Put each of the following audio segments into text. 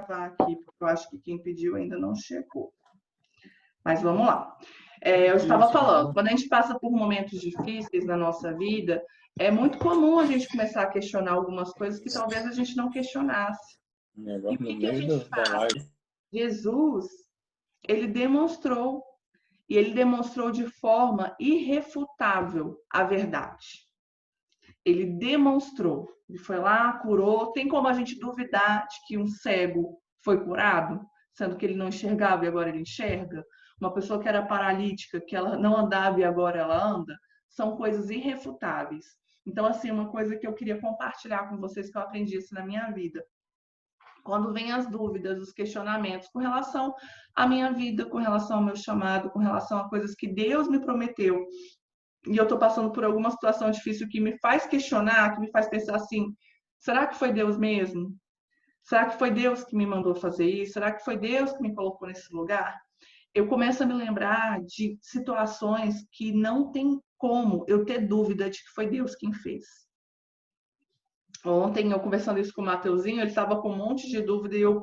gravar aqui, porque eu acho que quem pediu ainda não chegou. Mas vamos lá. Eu estava falando, quando a gente passa por momentos difíceis na nossa vida, é muito comum a gente começar a questionar algumas coisas que talvez a gente não questionasse. E o que a gente faz? Jesus, ele demonstrou, e ele demonstrou de forma irrefutável a verdade. Ele demonstrou, ele foi lá, curou. Tem como a gente duvidar de que um cego foi curado, sendo que ele não enxergava e agora ele enxerga? Uma pessoa que era paralítica, que ela não andava e agora ela anda, são coisas irrefutáveis. Então, assim, uma coisa que eu queria compartilhar com vocês que eu aprendi isso na minha vida. Quando vem as dúvidas, os questionamentos com relação à minha vida, com relação ao meu chamado, com relação a coisas que Deus me prometeu, e eu estou passando por alguma situação difícil que me faz questionar, que me faz pensar assim, será que foi Deus mesmo? Será que foi Deus que me mandou fazer isso? Será que foi Deus que me colocou nesse lugar? Eu começo a me lembrar de situações que não tem como eu ter dúvida de que foi Deus quem fez. Ontem, eu conversando isso com o Mateuzinho, ele estava com um monte de dúvida e eu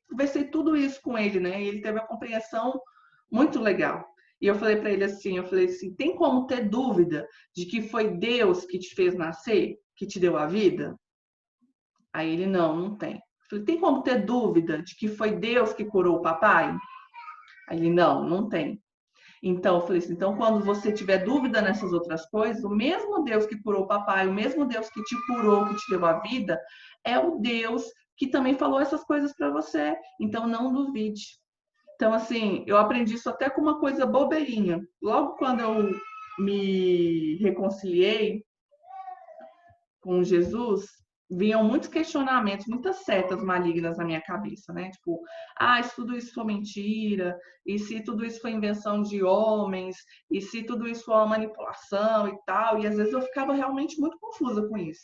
conversei tudo isso com ele, né? E ele teve uma compreensão muito legal. E eu falei para ele assim, tem como ter dúvida de que foi Deus que te fez nascer, que te deu a vida? Aí ele, não tem. Eu falei, tem como ter dúvida de que foi Deus que curou o papai? Aí ele, não tem. Então, eu falei assim, então quando você tiver dúvida nessas outras coisas, o mesmo Deus que curou o papai, o mesmo Deus que te curou, que te deu a vida, é o Deus que também falou essas coisas para você. Então, não duvide. Então, assim, eu aprendi isso até com uma coisa bobeirinha. Logo quando eu me reconciliei com Jesus, vinham muitos questionamentos, muitas setas malignas na minha cabeça, né? Tipo, se tudo isso for mentira, e se tudo isso foi invenção de homens, e se tudo isso for uma manipulação e tal, e às vezes eu ficava realmente muito confusa com isso.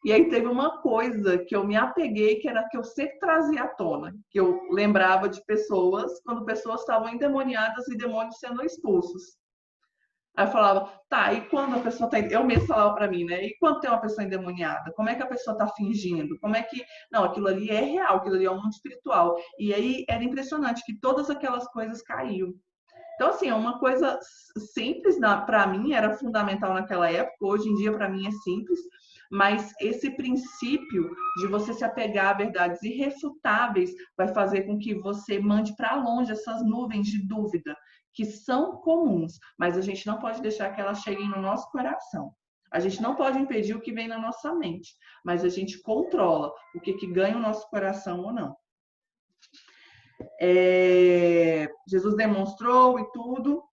E aí teve uma coisa que eu me apeguei, que era que eu sempre trazia à tona, que eu lembrava de pessoas, quando pessoas estavam endemoniadas e demônios sendo expulsos. Aí eu falava, tá, e quando a pessoa tá. Eu mesmo falava pra mim, né? E quando tem uma pessoa endemoniada? Como é que a pessoa tá fingindo? Como é que. Não, aquilo ali é real, aquilo ali é um mundo espiritual. E aí era impressionante que todas aquelas coisas caíam. Então, assim, é uma coisa simples, para mim era fundamental naquela época, hoje em dia para mim é simples, mas esse princípio de você se apegar a verdades irrefutáveis vai fazer com que você mande para longe essas nuvens de dúvida, que são comuns, mas a gente não pode deixar que elas cheguem no nosso coração. A gente não pode impedir o que vem na nossa mente, mas a gente controla o que ganha o nosso coração ou não. Jesus demonstrou e tudo,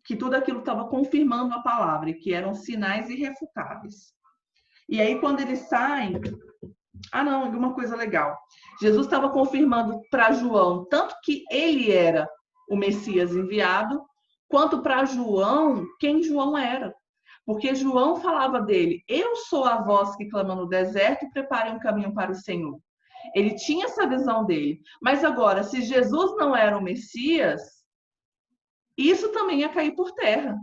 que tudo aquilo estava confirmando a palavra, e que eram sinais irrefutáveis. E aí, quando eles saem, uma coisa legal. Jesus estava confirmando para João, tanto que ele era o Messias enviado, quanto para João, quem João era. Porque João falava dele, eu sou a voz que clama no deserto, prepare um caminho para o Senhor. Ele tinha essa visão dele. Mas agora, se Jesus não era o Messias, isso também ia cair por terra.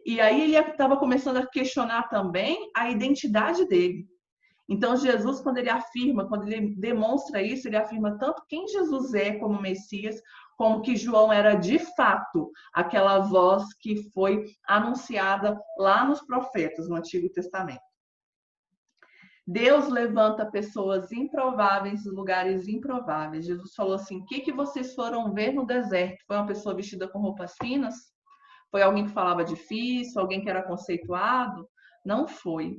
E aí ele estava começando a questionar também a identidade dele. Então, Jesus, quando ele demonstra isso, ele afirma tanto quem Jesus é como Messias, como que João era de fato aquela voz que foi anunciada lá nos profetas, no Antigo Testamento. Deus levanta pessoas improváveis em lugares improváveis. Jesus falou assim, o que vocês foram ver no deserto? Foi uma pessoa vestida com roupas finas? Foi alguém que falava difícil? Alguém que era conceituado? Não foi.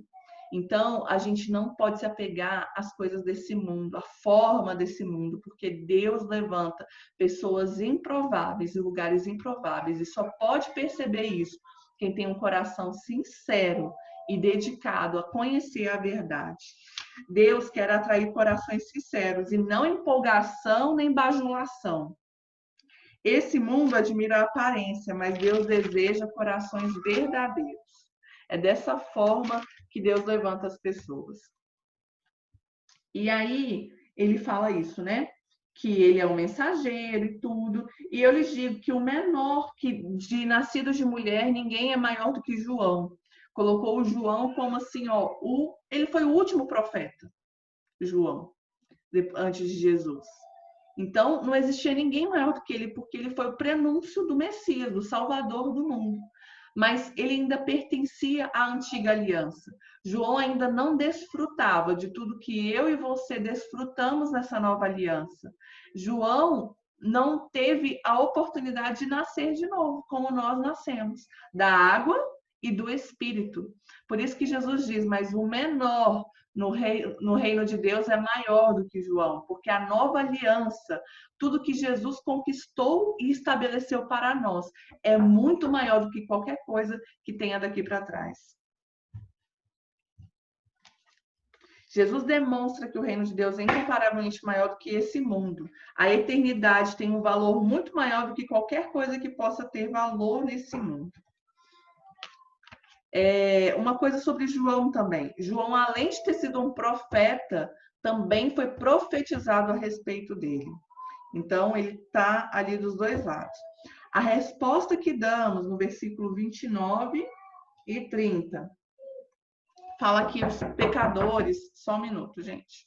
Então, a gente não pode se apegar às coisas desse mundo, à forma desse mundo, porque Deus levanta pessoas improváveis em lugares improváveis e só pode perceber isso quem tem um coração sincero e dedicado a conhecer a verdade. Deus quer atrair corações sinceros e não empolgação nem bajulação. Esse mundo admira a aparência, mas Deus deseja corações verdadeiros. É dessa forma que Deus levanta as pessoas. E aí, ele fala isso, né? Que ele é um mensageiro e tudo. E eu lhes digo que o menor de nascidos de mulher, ninguém é maior do que João. Colocou o João como assim, ele foi o último profeta, João, antes de Jesus. Então, não existia ninguém maior do que ele, porque ele foi o prenúncio do Messias, do Salvador do mundo. Mas ele ainda pertencia à antiga aliança. João ainda não desfrutava de tudo que eu e você desfrutamos nessa nova aliança. João não teve a oportunidade de nascer de novo, como nós nascemos, da água e do Espírito. Por isso que Jesus diz, mas o menor no reino de Deus é maior do que João, porque a nova aliança, tudo que Jesus conquistou e estabeleceu para nós, é muito maior do que qualquer coisa que tenha daqui para trás. Jesus demonstra que o reino de Deus é incomparavelmente maior do que esse mundo. A eternidade tem um valor muito maior do que qualquer coisa que possa ter valor nesse mundo. Uma coisa sobre João também. João, além de ter sido um profeta, também foi profetizado a respeito dele. Então, ele está ali dos dois lados. A resposta que damos no versículo 29 e 30 fala que os pecadores... Só um minuto, gente.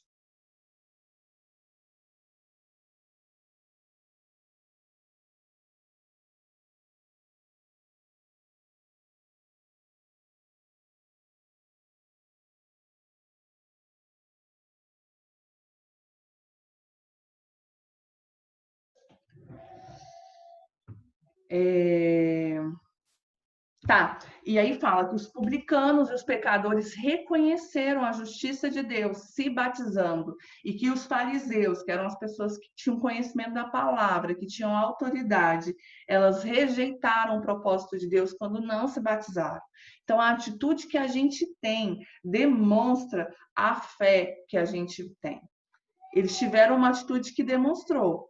Tá, e aí fala que os publicanos e os pecadores reconheceram a justiça de Deus se batizando, e que os fariseus, que eram as pessoas que tinham conhecimento da palavra, que tinham autoridade, elas rejeitaram o propósito de Deus quando não se batizaram. Então, a atitude que a gente tem demonstra a fé que a gente tem. Eles tiveram uma atitude que demonstrou.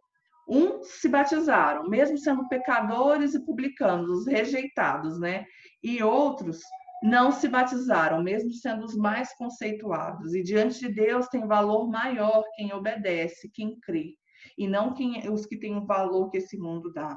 Se batizaram, mesmo sendo pecadores e publicanos, os rejeitados, né? E outros não se batizaram, mesmo sendo os mais conceituados. E diante de Deus tem valor maior quem obedece, quem crê, e não os que têm o valor que esse mundo dá.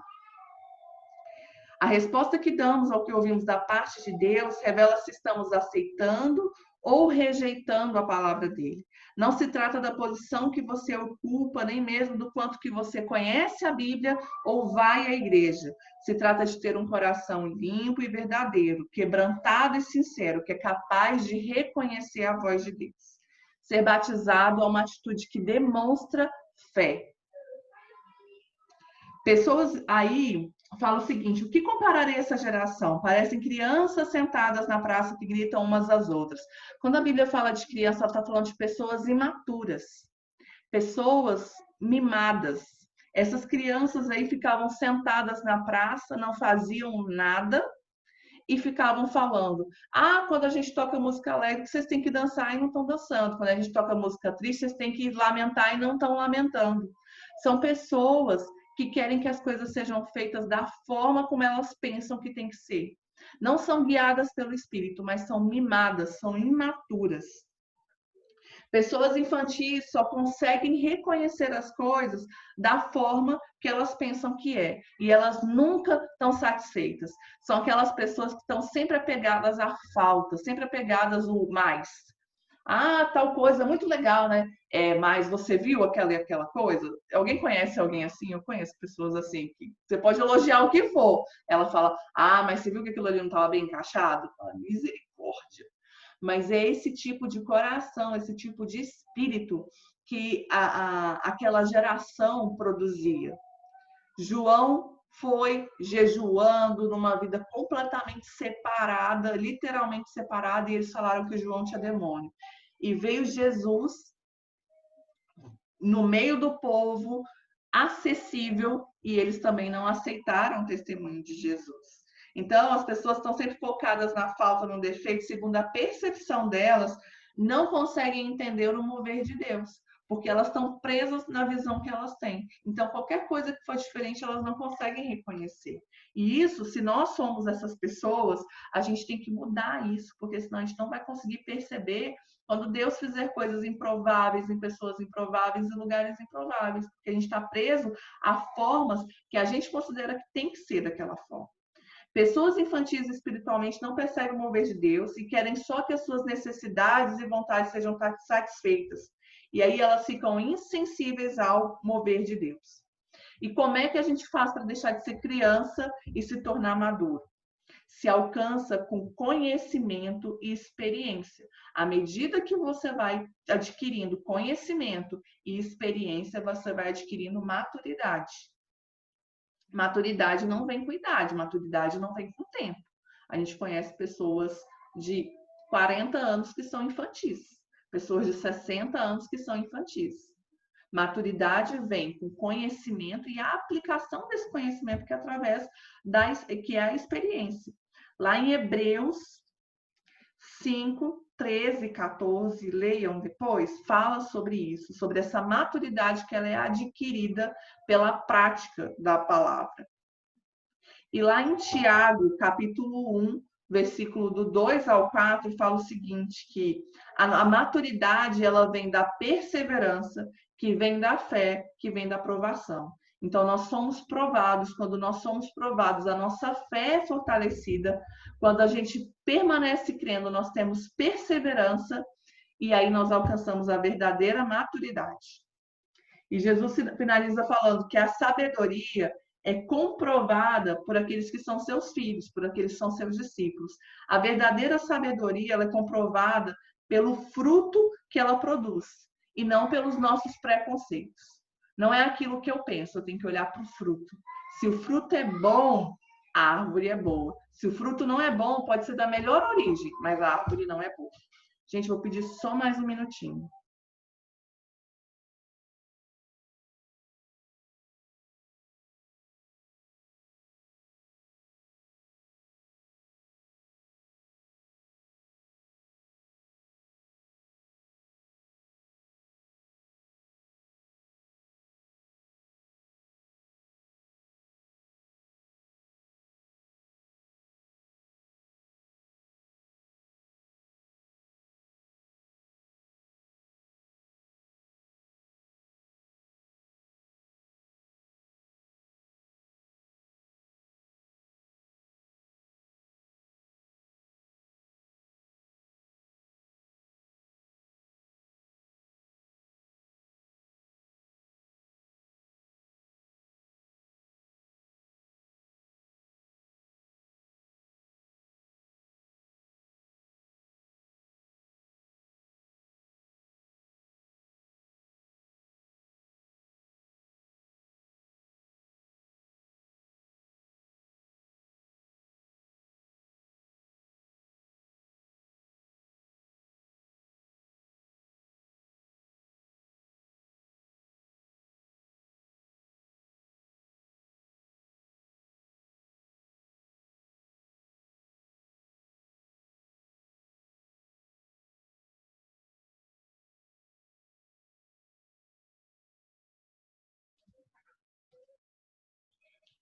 A resposta que damos ao que ouvimos da parte de Deus revela se estamos aceitando ou rejeitando a palavra dele. Não se trata da posição que você ocupa, nem mesmo do quanto que você conhece a Bíblia ou vai à igreja. Se trata de ter um coração limpo e verdadeiro, quebrantado e sincero, que é capaz de reconhecer a voz de Deus. Ser batizado é uma atitude que demonstra fé. Pessoas aí falam o seguinte: o que compararei a essa geração? Parecem crianças sentadas na praça que gritam umas às outras. Quando a Bíblia fala de criança, ela está falando de pessoas imaturas, pessoas mimadas. Essas crianças aí ficavam sentadas na praça, não faziam nada e ficavam falando: ah, quando a gente toca música alegre, vocês têm que dançar e não estão dançando. Quando a gente toca música triste, vocês têm que lamentar e não estão lamentando. São pessoas que querem que as coisas sejam feitas da forma como elas pensam que tem que ser. Não são guiadas pelo Espírito, mas são mimadas, são imaturas. Pessoas infantis só conseguem reconhecer as coisas da forma que elas pensam que é. E elas nunca estão satisfeitas. São aquelas pessoas que estão sempre apegadas à falta, sempre apegadas ao mais. Ah, tal coisa, muito legal, né? Mas você viu aquela coisa? Alguém conhece alguém assim? Eu conheço pessoas assim, que você pode elogiar o que for. Ela fala, ah, mas você viu que aquilo ali não estava bem encaixado? Fala, misericórdia. Mas é esse tipo de coração, esse tipo de espírito que aquela geração produzia. João foi jejuando numa vida completamente separada, literalmente separada, e eles falaram que João tinha demônio. E veio Jesus no meio do povo, acessível, e eles também não aceitaram o testemunho de Jesus. Então, as pessoas estão sempre focadas na falta, no defeito, segundo a percepção delas, não conseguem entender o mover de Deus, porque elas estão presas na visão que elas têm. Então, qualquer coisa que for diferente, elas não conseguem reconhecer. E isso, se nós somos essas pessoas, a gente tem que mudar isso, porque senão a gente não vai conseguir perceber quando Deus fizer coisas improváveis em pessoas improváveis e lugares improváveis, porque a gente está preso a formas que a gente considera que tem que ser daquela forma. Pessoas infantis espiritualmente não percebem o mover de Deus e querem só que as suas necessidades e vontades sejam satisfeitas. E aí elas ficam insensíveis ao mover de Deus. E como é que a gente faz para deixar de ser criança e se tornar maduro? Se alcança com conhecimento e experiência. À medida que você vai adquirindo conhecimento e experiência, você vai adquirindo maturidade. Maturidade não vem com idade, maturidade não vem com tempo. A gente conhece pessoas de 40 anos que são infantis, pessoas de 60 anos que são infantis. Maturidade vem com conhecimento e a aplicação desse conhecimento que é através que é a experiência. Lá em Hebreus 5, 13, 14, leiam depois, fala sobre isso, sobre essa maturidade que ela é adquirida pela prática da palavra. E lá em Tiago, capítulo 1, versículo do 2 ao 4, fala o seguinte, que a maturidade ela vem da perseverança, que vem da fé, que vem da provação. Então, nós somos provados, quando nós somos provados, a nossa fé é fortalecida, quando a gente permanece crendo, nós temos perseverança, e aí nós alcançamos a verdadeira maturidade. E Jesus finaliza falando que a sabedoria é comprovada por aqueles que são seus filhos, por aqueles que são seus discípulos. A verdadeira sabedoria ela é comprovada pelo fruto que ela produz, e não pelos nossos preconceitos. Não é aquilo que eu penso, eu tenho que olhar para o fruto. Se o fruto é bom, a árvore é boa. Se o fruto não é bom, pode ser da melhor origem, mas a árvore não é boa. Gente, vou pedir só mais um minutinho.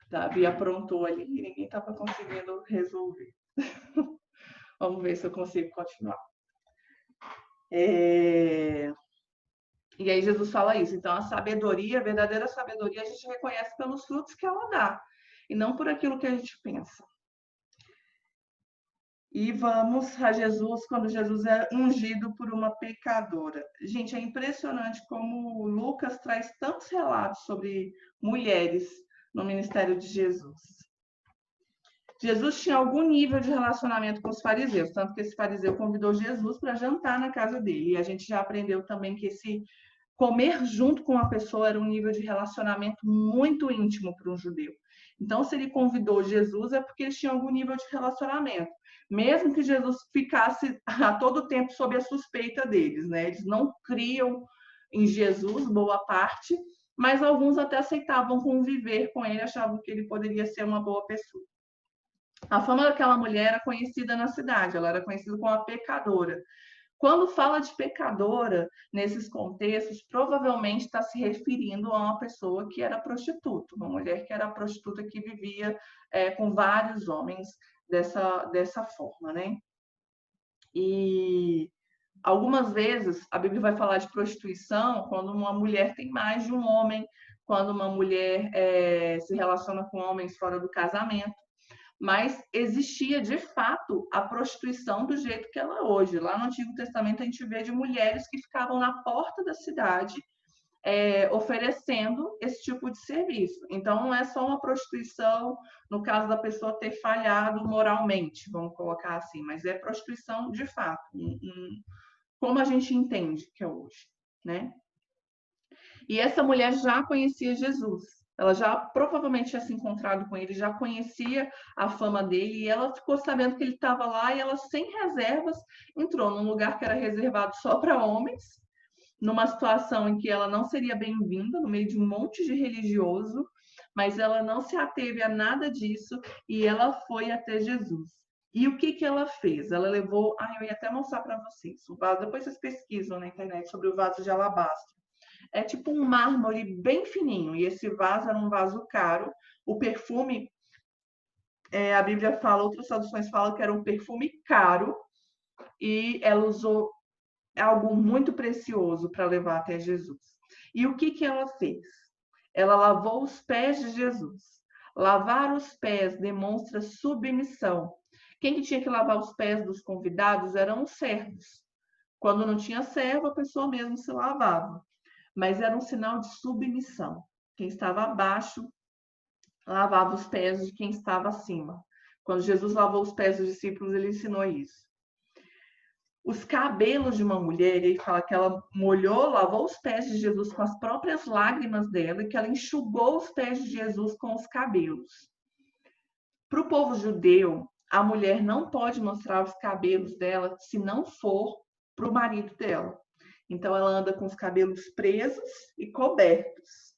Tá, a Bia aprontou ali e ninguém estava conseguindo resolver. Vamos ver se eu consigo continuar. E aí Jesus fala isso. Então, a sabedoria, a verdadeira sabedoria, a gente reconhece pelos frutos que ela dá, e não por aquilo que a gente pensa. E vamos a Jesus, quando Jesus é ungido por uma pecadora. Gente, é impressionante como Lucas traz tantos relatos sobre mulheres no ministério de Jesus. Jesus tinha algum nível de relacionamento com os fariseus, tanto que esse fariseu convidou Jesus para jantar na casa dele. E a gente já aprendeu também que esse comer junto com uma pessoa era um nível de relacionamento muito íntimo para um judeu. Então, se ele convidou Jesus, é porque eles tinham algum nível de relacionamento. Mesmo que Jesus ficasse a todo tempo sob a suspeita deles, né? Eles não criam em Jesus, boa parte, mas alguns até aceitavam conviver com ele, achavam que ele poderia ser uma boa pessoa. A fama daquela mulher era conhecida na cidade, ela era conhecida como a pecadora. Quando fala de pecadora, nesses contextos, provavelmente está se referindo a uma pessoa que era prostituta, uma mulher que era prostituta que vivia com vários homens dessa forma, né? E algumas vezes a Bíblia vai falar de prostituição quando uma mulher tem mais de um homem, quando uma mulher se relaciona com homens fora do casamento. mas existia de fato a prostituição do jeito que ela é hoje. Lá no Antigo Testamento a gente vê de mulheres que ficavam na porta da cidade oferecendo esse tipo de serviço. Então não é só uma prostituição no caso da pessoa ter falhado moralmente, vamos colocar assim, mas é prostituição de fato, como a gente entende que é hoje, né? E essa mulher já conhecia Jesus. Ela já provavelmente tinha se encontrado com ele, já conhecia a fama dele, e ela ficou sabendo que ele estava lá, e ela, sem reservas, entrou num lugar que era reservado só para homens, numa situação em que ela não seria bem-vinda, no meio de um monte de religioso, mas ela não se ateve a nada disso, e ela foi até Jesus. E o que ela fez? Ela levou... eu ia até mostrar para vocês o vaso, depois vocês pesquisam na internet sobre o vaso de alabastro. É tipo um mármore bem fininho, e esse vaso era um vaso caro. O perfume, a Bíblia fala, outras traduções falam que era um perfume caro, e ela usou algo muito precioso para levar até Jesus. E o que ela fez? Ela lavou os pés de Jesus. Lavar os pés demonstra submissão. Quem que tinha que lavar os pés dos convidados eram os servos. Quando não tinha servo, a pessoa mesmo se lavava. Mas era um sinal de submissão. Quem estava abaixo lavava os pés de quem estava acima. Quando Jesus lavou os pés dos discípulos, ele ensinou isso. Os cabelos de uma mulher, ele fala que ela molhou, lavou os pés de Jesus com as próprias lágrimas dela e que ela enxugou os pés de Jesus com os cabelos. Para o povo judeu, a mulher não pode mostrar os cabelos dela se não for para o marido dela. Então, ela anda com os cabelos presos e cobertos.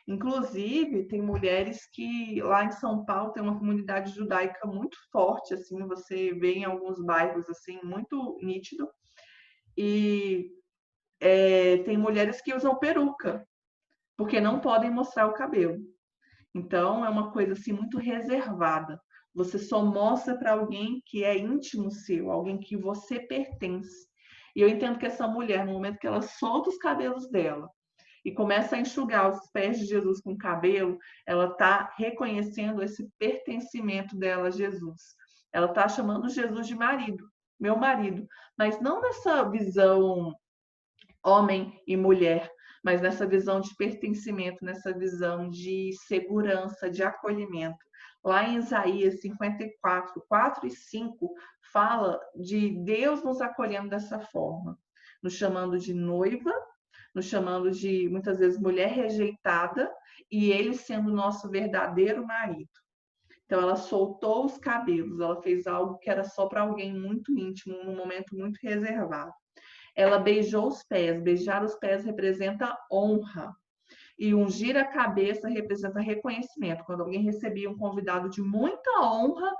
Inclusive, tem mulheres que lá em São Paulo tem uma comunidade judaica muito forte, assim, você vê em alguns bairros assim muito nítido. E tem mulheres que usam peruca, porque não podem mostrar o cabelo. Então, é uma coisa assim muito reservada. Você só mostra para alguém que é íntimo seu, alguém que você pertence. E eu entendo que essa mulher, no momento que ela solta os cabelos dela e começa a enxugar os pés de Jesus com o cabelo, ela está reconhecendo esse pertencimento dela a Jesus. Ela está chamando Jesus de marido, meu marido, mas não nessa visão homem e mulher, mas nessa visão de pertencimento, nessa visão de segurança, de acolhimento. Lá em Isaías 54, 4 e 5, fala de Deus nos acolhendo dessa forma, nos chamando de noiva, nos chamando de, muitas vezes, mulher rejeitada, e ele sendo nosso verdadeiro marido. Então, ela soltou os cabelos, ela fez algo que era só para alguém muito íntimo, num momento muito reservado. Ela beijou os pés. Beijar os pés representa honra. E ungir a cabeça representa reconhecimento. Quando alguém recebia um convidado de muita honra,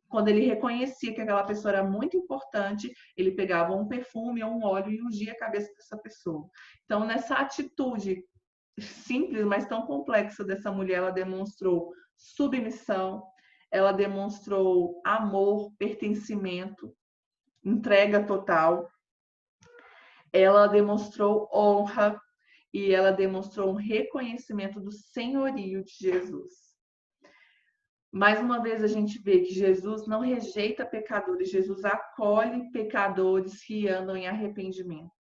quando ele reconhecia que aquela pessoa era muito importante, ele pegava um perfume ou um óleo e ungia a cabeça dessa pessoa. Então, nessa atitude simples, mas tão complexa dessa mulher, ela demonstrou submissão, ela demonstrou amor, pertencimento, entrega total. Ela demonstrou honra e ela demonstrou um reconhecimento do senhorio de Jesus. Mais uma vez a gente vê que Jesus não rejeita pecadores, Jesus acolhe pecadores que andam em arrependimento.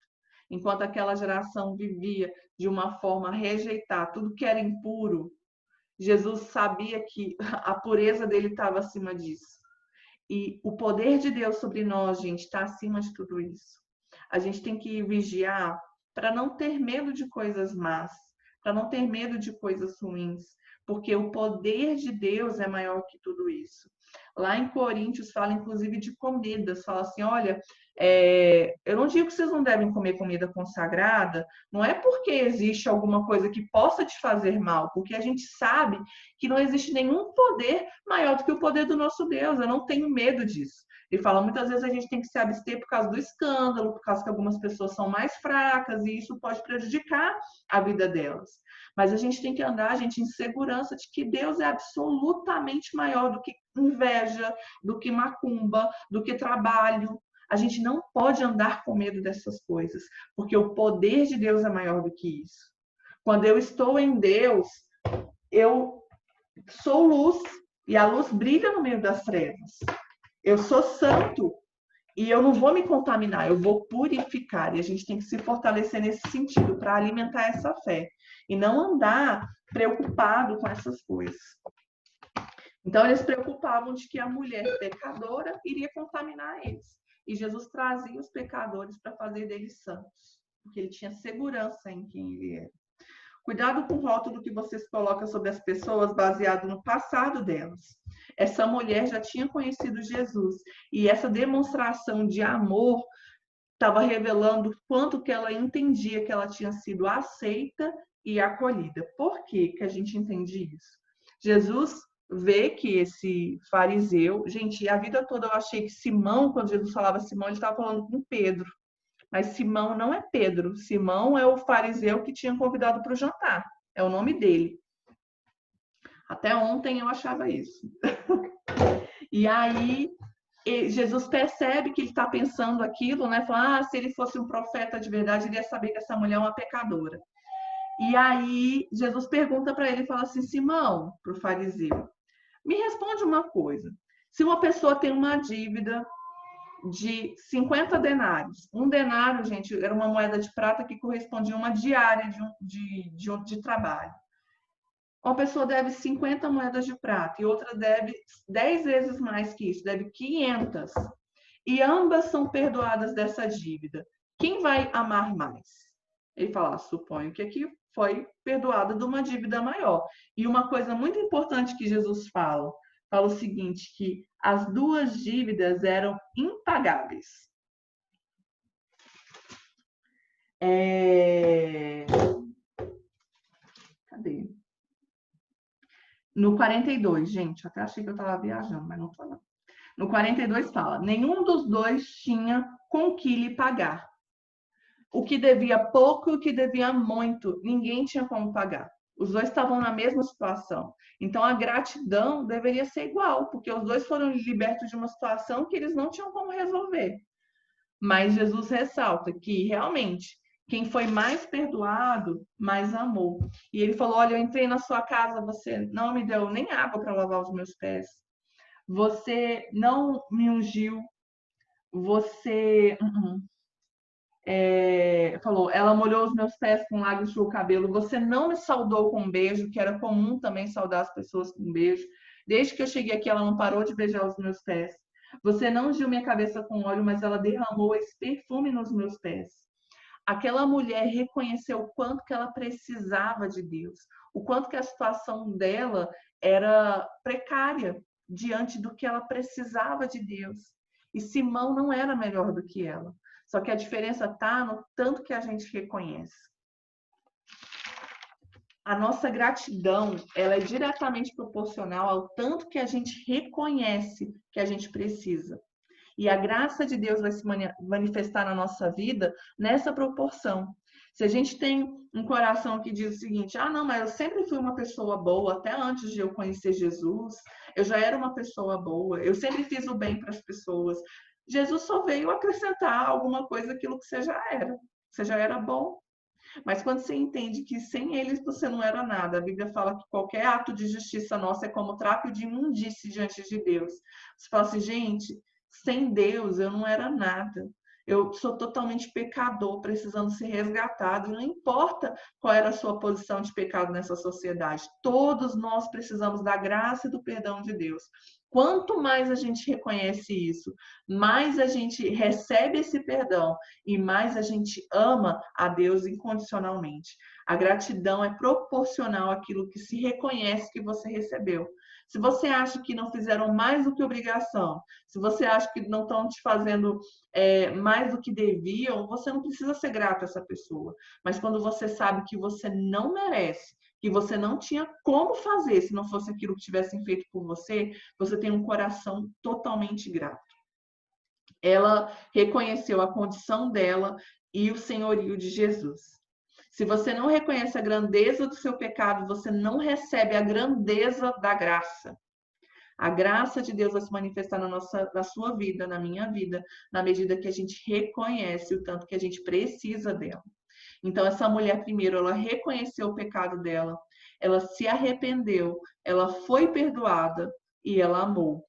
Enquanto aquela geração vivia de uma forma a rejeitar tudo que era impuro, Jesus sabia que a pureza dele estava acima disso. E o poder de Deus sobre nós, gente, está acima de tudo isso. A gente tem que vigiar para não ter medo de coisas más, para não ter medo de coisas ruins, porque o poder de Deus é maior que tudo isso. Lá em Coríntios fala inclusive de comidas, fala assim, olha, eu não digo que vocês não devem comer comida consagrada, não é porque existe alguma coisa que possa te fazer mal, porque a gente sabe que não existe nenhum poder maior do que o poder do nosso Deus, eu não tenho medo disso. Ele fala, muitas vezes a gente tem que se abster por causa do escândalo, por causa que algumas pessoas são mais fracas e isso pode prejudicar a vida delas. Mas a gente tem que andar, gente, em segurança de que Deus é absolutamente maior do que inveja, do que macumba, do que trabalho. A gente não pode andar com medo dessas coisas, porque o poder de Deus é maior do que isso. Quando eu estou em Deus, eu sou luz, E a luz brilha no meio das trevas. Eu sou santo e eu não vou me contaminar, eu vou purificar. E a gente tem que se fortalecer nesse sentido para alimentar essa fé e não andar preocupado com essas coisas. Então, eles se preocupavam de que a mulher pecadora iria contaminar eles. E Jesus trazia os pecadores para fazer deles santos, porque ele tinha segurança em quem ele era. Cuidado com o rótulo que vocês colocam sobre as pessoas baseado no passado delas. Essa mulher já tinha conhecido Jesus e essa demonstração de amor estava revelando quanto que ela entendia que ela tinha sido aceita e acolhida. Por que que a gente entende isso? Jesus vê que esse fariseu... Gente, a vida toda eu achei que Simão, quando Jesus falava Simão, ele estava falando com Pedro. Mas Simão não é Pedro. Simão é o fariseu que tinha convidado para o jantar. É o nome dele. Até ontem eu achava isso. E aí Jesus percebe que ele está pensando aquilo, né? Fala, se ele fosse um profeta de verdade, ele ia saber que essa mulher é uma pecadora. E aí Jesus pergunta para ele, fala assim, Simão, para o fariseu, me responde uma coisa. Se uma pessoa tem uma dívida de 50 denários. Um denário, gente, era uma moeda de prata que correspondia a uma diária de trabalho. Uma pessoa deve 50 moedas de prata e outra deve 10 vezes mais que isso, deve 500. E ambas são perdoadas dessa dívida. Quem vai amar mais? Ele fala, suponho que aqui foi perdoada de uma dívida maior. E uma coisa muito importante que Jesus fala o seguinte, que as duas dívidas eram impagáveis. Cadê? No 42, gente, até achei que eu estava viajando, mas não estou não. No 42 fala, nenhum dos dois tinha com que lhe pagar. O que devia pouco e o que devia muito, ninguém tinha como pagar. Os dois estavam na mesma situação. Então, a gratidão deveria ser igual, porque os dois foram libertos de uma situação que eles não tinham como resolver. Mas Jesus ressalta que, realmente, quem foi mais perdoado, mais amou. E ele falou, olha, eu entrei na sua casa, você não me deu nem água para lavar os meus pés. Você não me ungiu. Você... falou, ela molhou os meus pés com lágrimas do cabelo. Você não me saudou com um beijo, que era comum também saudar as pessoas com um beijo. Desde que eu cheguei aqui, ela não parou de beijar os meus pés. Você não ungiu minha cabeça com óleo, mas ela derramou esse perfume nos meus pés. Aquela mulher reconheceu o quanto que ela precisava de Deus, o quanto que a situação dela era precária diante do que ela precisava de Deus. E Simão não era melhor do que ela. Só que a diferença está no tanto que a gente reconhece. A nossa gratidão, ela é diretamente proporcional ao tanto que a gente reconhece que a gente precisa. E a graça de Deus vai se manifestar na nossa vida nessa proporção. Se a gente tem um coração que diz o seguinte, não, mas eu sempre fui uma pessoa boa, até antes de eu conhecer Jesus, eu já era uma pessoa boa, eu sempre fiz o bem para as pessoas. Jesus só veio acrescentar alguma coisa àquilo que você já era. Você já era bom. Mas quando você entende que sem eles você não era nada, a Bíblia fala que qualquer ato de justiça nossa é como trapo de imundície diante de Deus. Você fala assim, gente, sem Deus eu não era nada. Eu sou totalmente pecador, precisando ser resgatado. Não importa qual era a sua posição de pecado nessa sociedade. Todos nós precisamos da graça e do perdão de Deus. Quanto mais a gente reconhece isso, mais a gente recebe esse perdão e mais a gente ama a Deus incondicionalmente. A gratidão é proporcional àquilo que se reconhece que você recebeu. Se você acha que não fizeram mais do que obrigação, se você acha que não estão te fazendo mais do que deviam, você não precisa ser grato a essa pessoa. Mas quando você sabe que você não merece, que você não tinha como fazer se não fosse aquilo que tivessem feito por você, você tem um coração totalmente grato. Ela reconheceu a condição dela e o senhorio de Jesus. Se você não reconhece a grandeza do seu pecado, você não recebe a grandeza da graça. A graça de Deus vai se manifestar na sua vida, na minha vida, na medida que a gente reconhece o tanto que a gente precisa dela. Então, essa mulher, primeiro, ela reconheceu o pecado dela, ela se arrependeu, ela foi perdoada e ela amou.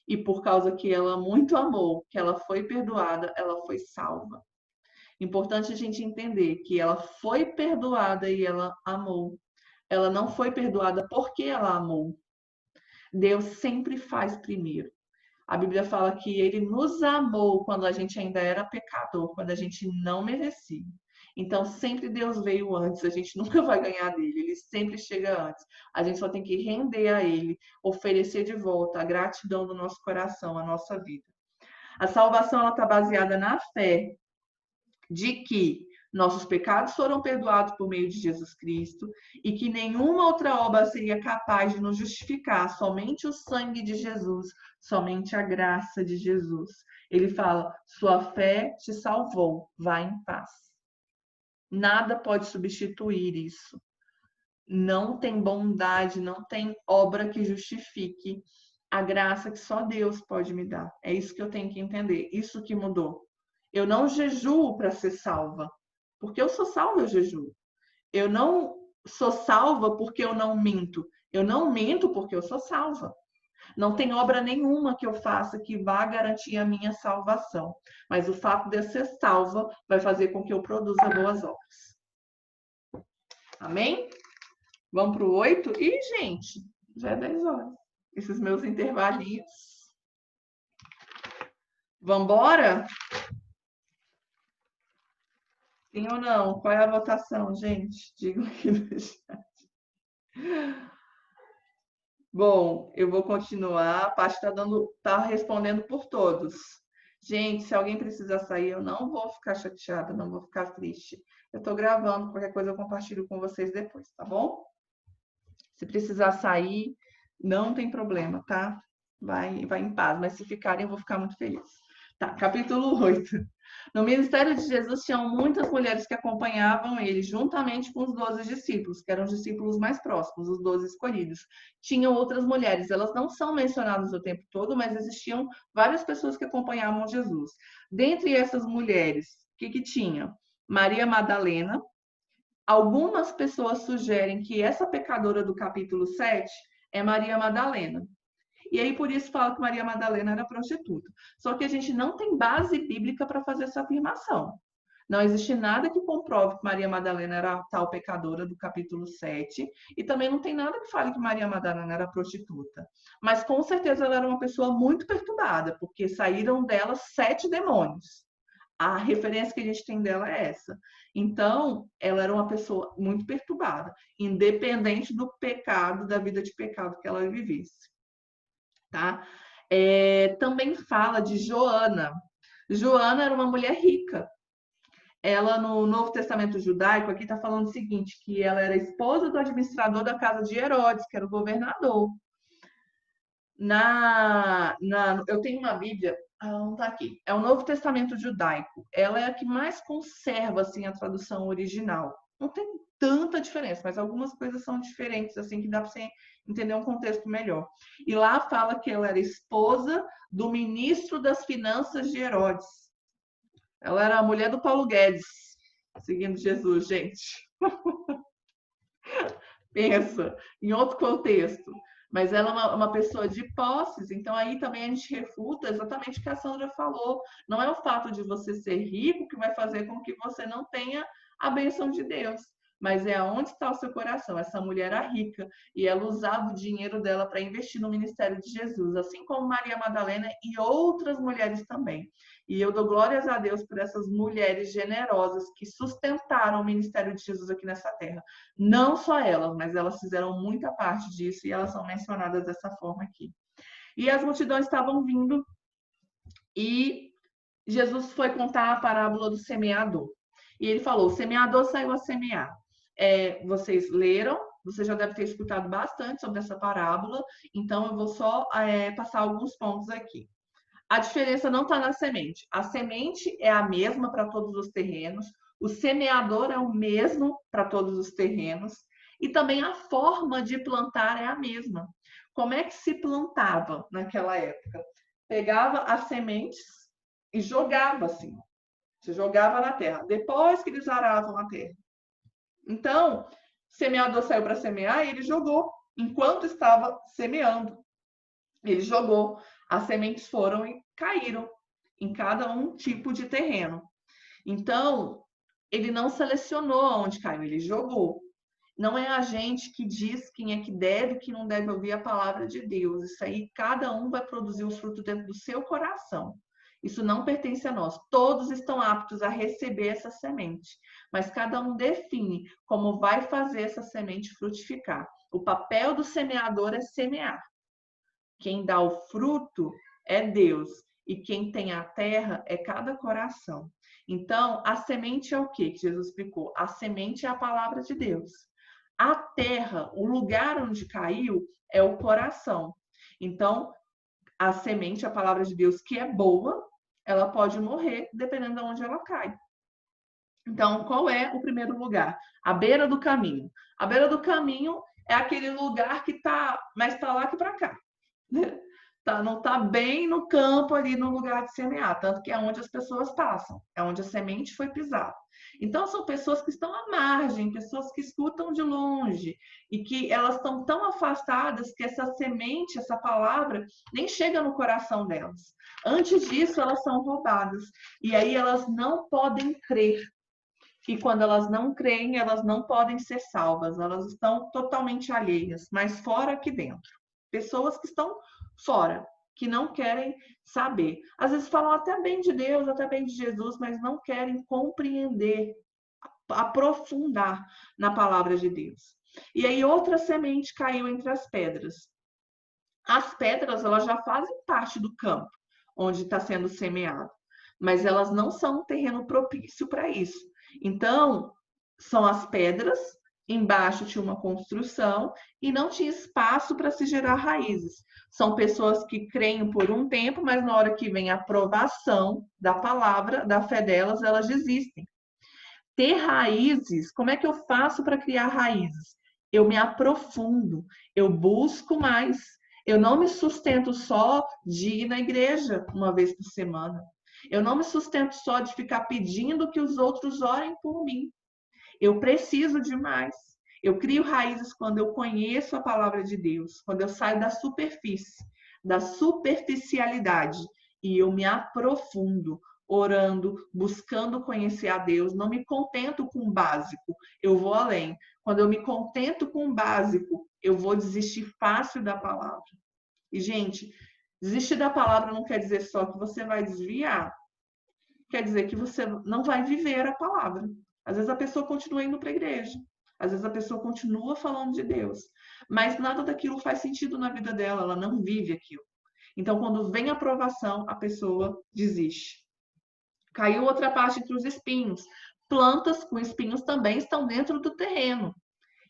E por causa que ela muito amou, que ela foi perdoada, ela foi salva. Importante a gente entender que ela foi perdoada e ela amou. Ela não foi perdoada porque ela amou. Deus sempre faz primeiro. A Bíblia fala que ele nos amou quando a gente ainda era pecador, quando a gente não merecia. Então, sempre Deus veio antes, a gente nunca vai ganhar dele, ele sempre chega antes. A gente só tem que render a ele, oferecer de volta a gratidão do nosso coração, a nossa vida. A salvação está baseada na fé de que nossos pecados foram perdoados por meio de Jesus Cristo e que nenhuma outra obra seria capaz de nos justificar, somente o sangue de Jesus, somente a graça de Jesus. Ele fala: sua fé te salvou, vá em paz. Nada pode substituir isso. Não tem bondade, não tem obra que justifique a graça que só Deus pode me dar. É isso que eu tenho que entender, isso que mudou. Eu não jejuo para ser salva, porque eu sou salva, eu jejuo. Eu não sou salva porque eu não minto. Eu não minto porque eu sou salva. Não tem obra nenhuma que eu faça que vá garantir a minha salvação. Mas o fato de eu ser salva vai fazer com que eu produza boas obras. Amém? Vamos para o 8? Ih, gente, já é 10 horas. Esses meus intervalinhos. Vamos embora? Sim ou não? Qual é a votação, gente? Digam aqui no chat. Bom, eu vou continuar. A Paty tá respondendo por todos. Gente, se alguém precisar sair, eu não vou ficar chateada, não vou ficar triste. Eu tô gravando, qualquer coisa eu compartilho com vocês depois, tá bom? Se precisar sair, não tem problema, tá? Vai em paz, mas se ficarem, eu vou ficar muito feliz. Tá, capítulo 8. No ministério de Jesus tinham muitas mulheres que acompanhavam ele, juntamente com os 12 discípulos, que eram os discípulos mais próximos, os 12 escolhidos. Tinham outras mulheres, elas não são mencionadas o tempo todo, mas existiam várias pessoas que acompanhavam Jesus. Dentre essas mulheres, o que tinha? Maria Madalena. Algumas pessoas sugerem que essa pecadora do capítulo 7 é Maria Madalena. E aí, por isso, fala que Maria Madalena era prostituta. Só que a gente não tem base bíblica para fazer essa afirmação. Não existe nada que comprove que Maria Madalena era a tal pecadora do capítulo 7. E também não tem nada que fale que Maria Madalena era prostituta. Mas, com certeza, ela era uma pessoa muito perturbada, porque saíram dela 7 demônios. A referência que a gente tem dela é essa. Então, ela era uma pessoa muito perturbada, independente do pecado, da vida de pecado que ela vivesse. Tá? Também fala de Joana. Joana era uma mulher rica. Ela, no Novo Testamento judaico, aqui está falando o seguinte, que ela era esposa do administrador da casa de Herodes, que era o governador. Eu tenho uma Bíblia, não está aqui, é o Novo Testamento judaico. Ela é a que mais conserva assim, a tradução original. Não tem tanta diferença, mas algumas coisas são diferentes, assim, que dá para você entender um contexto melhor. E lá fala que ela era esposa do ministro das finanças de Herodes. Ela era a mulher do Paulo Guedes, seguindo Jesus, gente. Pensa, em outro contexto. Mas ela é uma pessoa de posses, então aí também a gente refuta exatamente o que a Sandra falou. Não é o fato de você ser rico que vai fazer com que você não tenha a bênção de Deus, mas é aonde está o seu coração. Essa mulher era rica e ela usava o dinheiro dela para investir no ministério de Jesus, assim como Maria Madalena e outras mulheres também. E eu dou glórias a Deus por essas mulheres generosas que sustentaram o ministério de Jesus aqui nessa terra. Não só elas, mas elas fizeram muita parte disso e elas são mencionadas dessa forma aqui. E as multidões estavam vindo e Jesus foi contar a parábola do semeador. E ele falou: o semeador saiu a semear. Vocês leram, você já deve ter escutado bastante sobre essa parábola, então eu vou só passar alguns pontos aqui. A diferença não está na semente. A semente é a mesma para todos os terrenos, o semeador é o mesmo para todos os terrenos, e também a forma de plantar é a mesma. Como é que se plantava naquela época? Pegava as sementes e jogava assim. Você jogava na terra, depois que eles aravam a terra. Então, o semeador saiu para semear e ele jogou enquanto estava semeando. Ele jogou, as sementes foram e caíram em cada um tipo de terreno. Então, ele não selecionou aonde caiu, ele jogou. Não é a gente que diz quem é que deve e que não deve ouvir a palavra de Deus. Isso aí, cada um vai produzir os frutos dentro do seu coração. Isso não pertence a nós. Todos estão aptos a receber essa semente, mas cada um define como vai fazer essa semente frutificar. O papel do semeador é semear. Quem dá o fruto é Deus. E quem tem a terra é cada coração. Então, a semente é o que Jesus explicou? A semente é a palavra de Deus. A terra, o lugar onde caiu, é o coração. Então, a semente, a palavra de Deus, que é boa, ela pode morrer dependendo de onde ela cai. Então, qual é o primeiro lugar? A beira do caminho. A beira do caminho é aquele lugar que está mais para lá que para cá. Não está bem no campo ali no lugar de semear, tanto que é onde as pessoas passam, é onde a semente foi pisada. Então são pessoas que estão à margem, pessoas que escutam de longe e que elas estão tão afastadas que essa semente, essa palavra, nem chega no coração delas. Antes disso, elas são roubadas e aí elas não podem crer. E quando elas não creem, elas não podem ser salvas, elas estão totalmente alheias, mas fora aqui dentro. Pessoas que estão fora, que não querem saber. Às vezes falam até bem de Deus, até bem de Jesus, mas não querem compreender, aprofundar na palavra de Deus. E aí outra semente caiu entre as pedras. As pedras, elas já fazem parte do campo onde está sendo semeado, mas elas não são um terreno propício para isso. Então, são as pedras, embaixo tinha uma construção e não tinha espaço para se gerar raízes. São pessoas que creem por um tempo, mas na hora que vem a aprovação da palavra, da fé delas, elas desistem. Ter raízes, como é que eu faço para criar raízes? Eu me aprofundo, eu busco mais. Eu não me sustento só de ir na igreja uma vez por semana. Eu não me sustento só de ficar pedindo que os outros orem por mim. Eu preciso de mais. Eu crio raízes quando eu conheço a palavra de Deus, quando eu saio da superfície, da superficialidade e eu me aprofundo, orando, buscando conhecer a Deus. Não me contento com o básico, eu vou além. Quando eu me contento com o básico, eu vou desistir fácil da palavra. E, gente, desistir da palavra não quer dizer só que você vai desviar, quer dizer que você não vai viver a palavra. Às vezes a pessoa continua indo para a igreja, às vezes a pessoa continua falando de Deus, mas nada daquilo faz sentido na vida dela, ela não vive aquilo. Então, quando vem a aprovação, a pessoa desiste. Caiu outra parte entre os espinhos. Plantas com espinhos também estão dentro do terreno.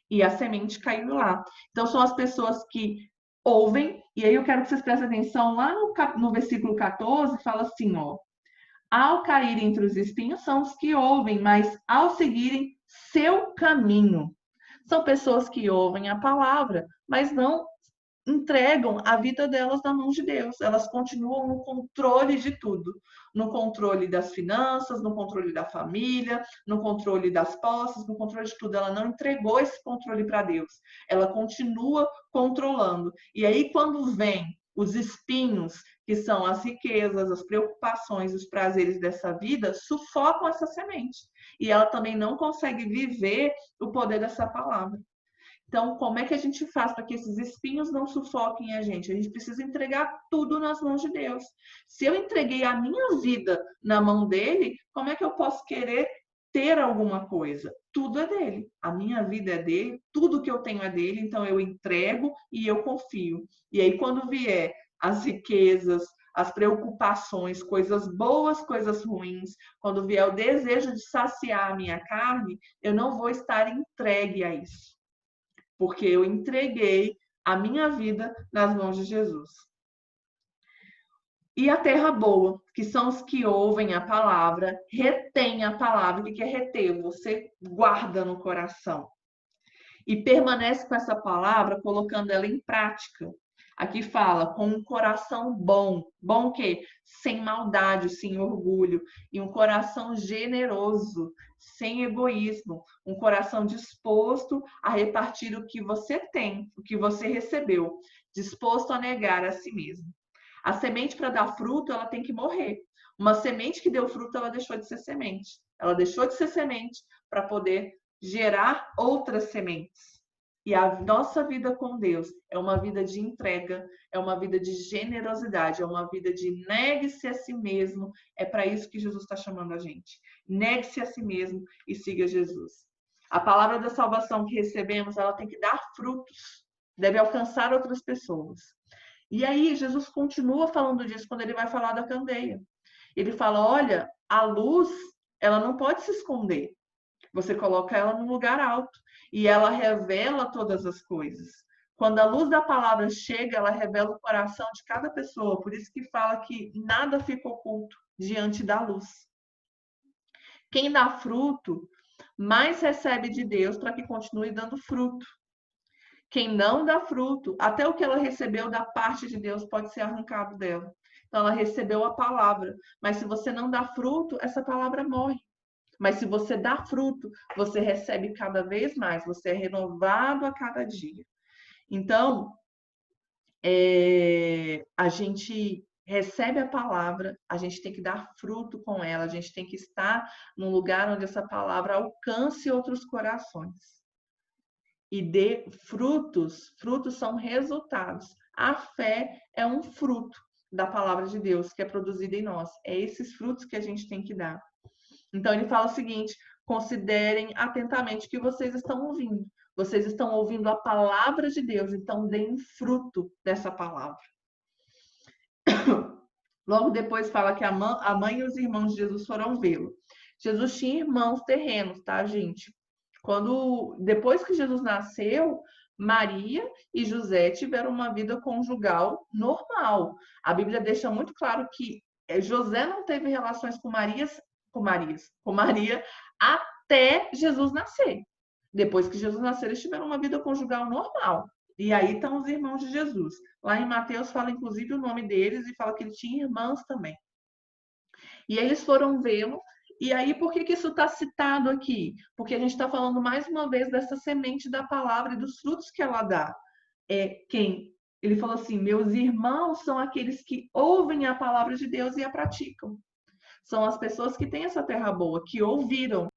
E a semente caiu lá. Então, são as pessoas que ouvem, e aí eu quero que vocês prestem atenção lá no versículo 14, fala assim, ó. Ao cair entre os espinhos são os que ouvem, mas ao seguirem seu caminho. São pessoas que ouvem a palavra, mas não entregam a vida delas na mão de Deus. Elas continuam no controle de tudo, no controle das finanças, no controle da família, no controle das posses, no controle de tudo. Ela não entregou esse controle para Deus. Ela continua controlando. E aí quando vem os espinhos, que são as riquezas, as preocupações, os prazeres dessa vida, sufocam essa semente. E ela também não consegue viver o poder dessa palavra. Então, como é que a gente faz para que esses espinhos não sufoquem a gente? A gente precisa entregar tudo nas mãos de Deus. Se eu entreguei a minha vida na mão dele, como é que eu posso querer ter alguma coisa? Tudo é dele. A minha vida é dele, tudo que eu tenho é dele, então eu entrego e eu confio. E aí, quando vier as riquezas, as preocupações, coisas boas, coisas ruins, quando vier o desejo de saciar a minha carne, eu não vou estar entregue a isso, porque eu entreguei a minha vida nas mãos de Jesus. E a terra boa, que são os que ouvem a palavra, retém a palavra. O que é reter? Você guarda no coração. E permanece com essa palavra, colocando ela em prática. Aqui fala com um coração bom. Bom o quê? Sem maldade, sem orgulho. E um coração generoso, sem egoísmo. Um coração disposto a repartir o que você tem, o que você recebeu. Disposto a negar a si mesmo. A semente para dar fruto, ela tem que morrer. Uma semente que deu fruto, ela deixou de ser semente. Ela deixou de ser semente para poder gerar outras sementes. E a nossa vida com Deus é uma vida de entrega, é uma vida de generosidade, é uma vida de negue-se a si mesmo. É para isso que Jesus está chamando a gente. Negue-se a si mesmo e siga Jesus. A palavra da salvação que recebemos, ela tem que dar frutos, deve alcançar outras pessoas. E aí, Jesus continua falando disso quando ele vai falar da candeia. Ele fala, olha, a luz, ela não pode se esconder. Você coloca ela num lugar alto e ela revela todas as coisas. Quando a luz da palavra chega, ela revela o coração de cada pessoa. Por isso que fala que nada fica oculto diante da luz. Quem dá fruto, mais recebe de Deus para que continue dando fruto. Quem não dá fruto, até o que ela recebeu da parte de Deus pode ser arrancado dela. Então, ela recebeu a palavra, mas se você não dá fruto, essa palavra morre. Mas se você dá fruto, você recebe cada vez mais, você é renovado a cada dia. Então, a gente recebe a palavra, a gente tem que dar fruto com ela, a gente tem que estar num lugar onde essa palavra alcance outros corações. E dê frutos, frutos são resultados. A fé é um fruto da palavra de Deus que é produzida em nós. É esses frutos que a gente tem que dar. Então ele fala o seguinte: considerem atentamente o que vocês estão ouvindo. Vocês estão ouvindo a palavra de Deus, então deem fruto dessa palavra. Logo depois fala que a mãe e os irmãos de Jesus foram vê-lo. Jesus tinha irmãos terrenos, tá, gente? Depois que Jesus nasceu, Maria e José tiveram uma vida conjugal normal. A Bíblia deixa muito claro que José não teve relações com Maria até Jesus nascer. Depois que Jesus nasceu, eles tiveram uma vida conjugal normal. E aí estão os irmãos de Jesus. Lá em Mateus fala inclusive o nome deles e fala que ele tinha irmãs também. E eles foram vê-lo. E aí, por que isso está citado aqui? Porque a gente está falando mais uma vez dessa semente da palavra e dos frutos que ela dá. Ele falou assim: meus irmãos são aqueles que ouvem a palavra de Deus e a praticam. São as pessoas que têm essa terra boa, que ouviram